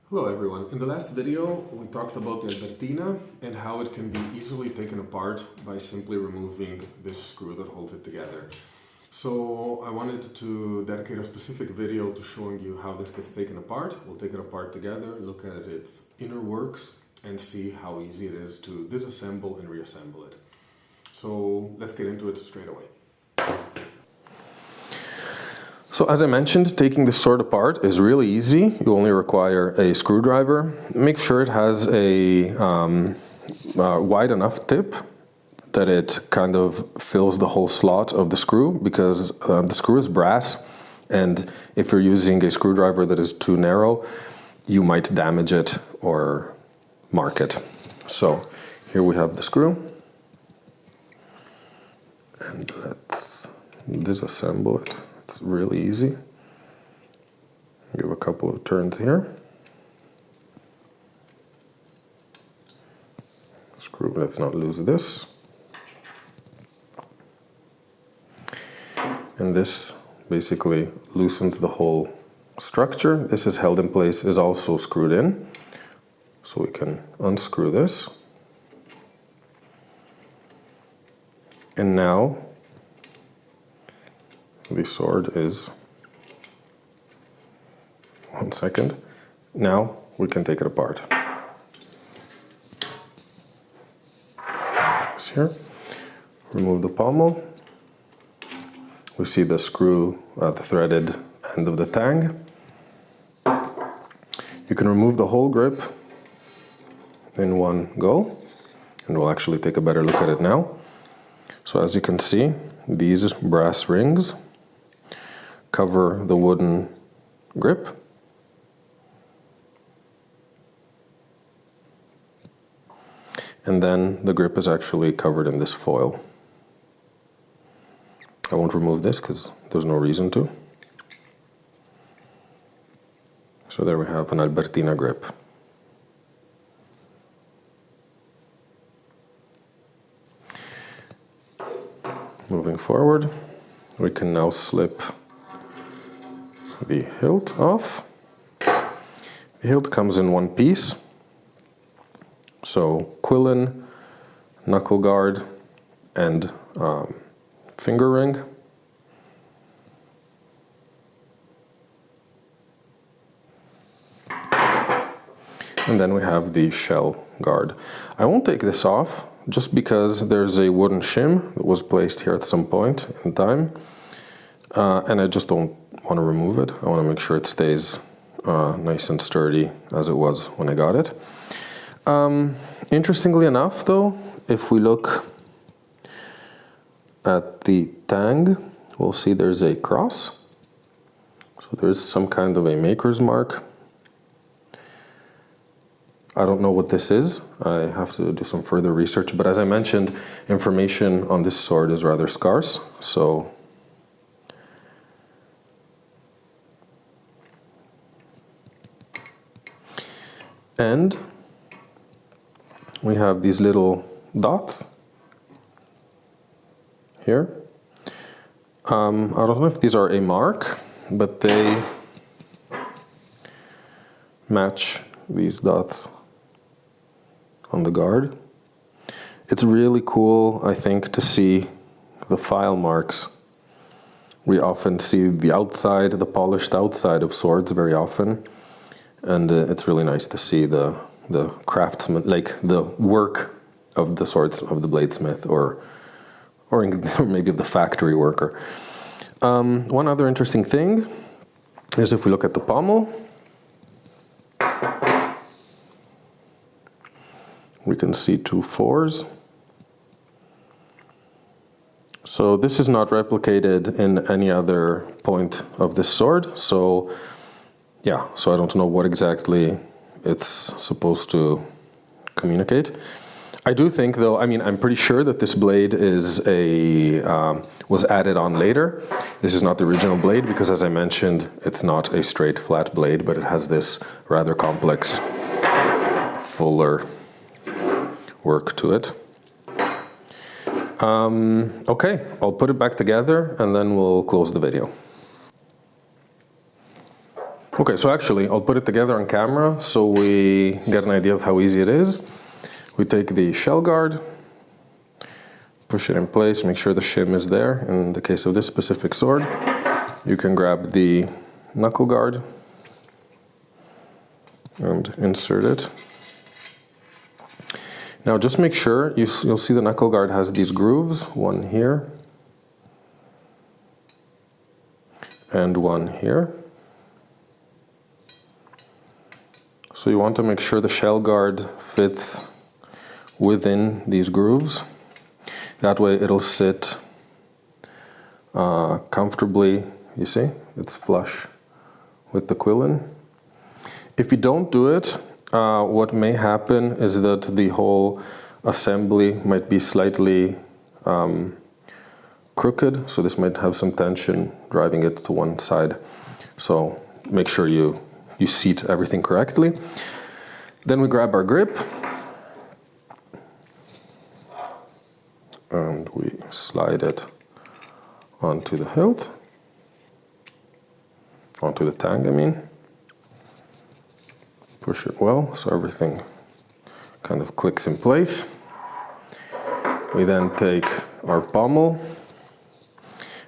Hello everyone. In the last video we talked about the Albertina and how it can be easily taken apart by simply removing this screw that holds it together. So I wanted to dedicate a specific video to showing you how this gets taken apart. We'll take it apart together, look at its inner works and see how easy it is to disassemble and reassemble it. So let's get into it straight away. So as I mentioned, taking this sword apart is really easy. You only require a screwdriver. Make sure it has a wide enough tip that it kind of fills the whole slot of the screw, because the screw is brass, and if you're using a screwdriver that is too narrow, you might damage it or mark it. So here we have the screw, and let's disassemble it. It's really easy. Give a couple of turns here. Screw, let's not lose this. And this basically loosens the whole structure. This is held in place, is also screwed in. So we can unscrew this. And now the sword is, one second, now we can take it apart. This here, remove the pommel. We see the screw at the threaded end of the tang. You can remove the whole grip in one go, and we'll actually take a better look at it now. So as you can see, these brass rings cover the wooden grip. And then the grip is actually covered in this foil. I won't remove this because there's no reason to. So there we have an Albertina grip. Moving forward, we can now slip the hilt off. The hilt comes in one piece. So quillin, knuckle guard, and finger ring. And then we have the shell guard. I won't take this off just because there's a wooden shim that was placed here at some point in time. And I just don't want to remove it. I want to make sure it stays nice and sturdy as it was when I got it. Interestingly enough though, if we look at the tang, we'll see there's a cross. So there's some kind of a maker's mark. I don't know what this is. I have to do some further research, but as I mentioned, information on this sword is rather scarce, so and we have these little dots here. I don't know if these are a mark, but they match these dots on the guard. It's really cool, I think, to see the file marks. We often see the outside, the polished outside of swords very often. And it's really nice to see the craftsman, like the work of the swords of the bladesmith, or maybe of the factory worker. One other interesting thing is if we look at the pommel, we can see 2 fours. So this is not replicated in any other point of this sword. So yeah, so I don't know what exactly it's supposed to communicate. I do think though, I mean, I'm pretty sure that this blade is was added on later. This is not the original blade because, as I mentioned, it's not a straight flat blade, but it has this rather complex, fuller work to it. Okay, I'll put it back together and then we'll close the video. Okay, so actually I'll put it together on camera so we get an idea of how easy it is. We take the shell guard, push it in place, make sure the shim is there. In the case of this specific sword, you can grab the knuckle guard and insert it. Now just make sure, you'll see the knuckle guard has these grooves, one here and one here. So you want to make sure the shell guard fits within these grooves. That way it'll sit comfortably, you see, it's flush with the quillin. If you don't do it, what may happen is that the whole assembly might be slightly crooked, so this might have some tension driving it to one side. So make sure you seat everything correctly. Then we grab our grip and we slide it onto the hilt, onto the tang, I mean. Push it well so everything kind of clicks in place. We then take our pommel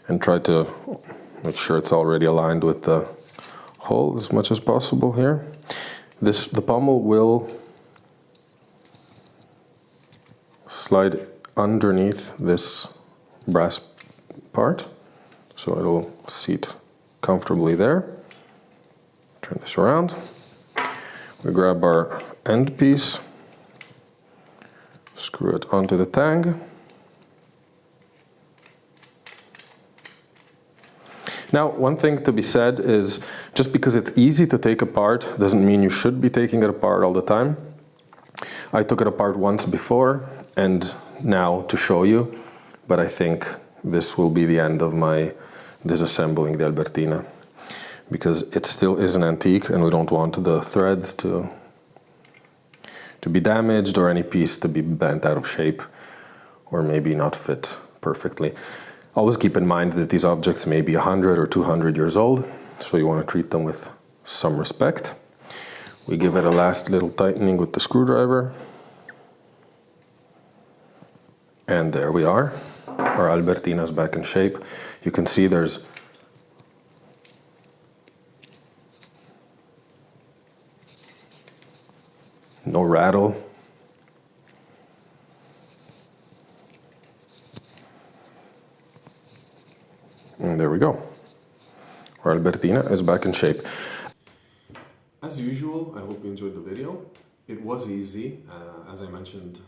and try to make sure it's already aligned with the hole as much as possible here. The pommel will slide underneath this brass part, so it'll seat comfortably there. Turn this around. We grab our end piece, screw it onto the tang. Now, one thing to be said is just because it's easy to take apart doesn't mean you should be taking it apart all the time. I took it apart once before and now to show you, but I think this will be the end of my disassembling the Albertina, because it still is an antique and we don't want the threads to be damaged or any piece to be bent out of shape or maybe not fit perfectly. Always keep in mind that these objects may be 100 or 200 years old, so you want to treat them with some respect. We give it a last little tightening with the screwdriver. And there we are. Our Albertina is back in shape. You can see there's no rattle. And there we go. Our Albertina is back in shape. As usual, I hope you enjoyed the video. It was easy, as I mentioned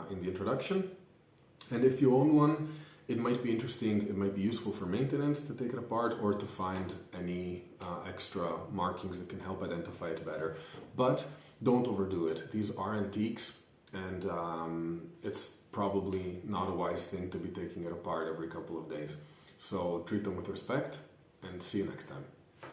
in the introduction. And if you own one, it might be interesting, it might be useful for maintenance to take it apart or to find any extra markings that can help identify it better. But don't overdo it. These are antiques and it's probably not a wise thing to be taking it apart every couple of days. So treat them with respect and see you next time.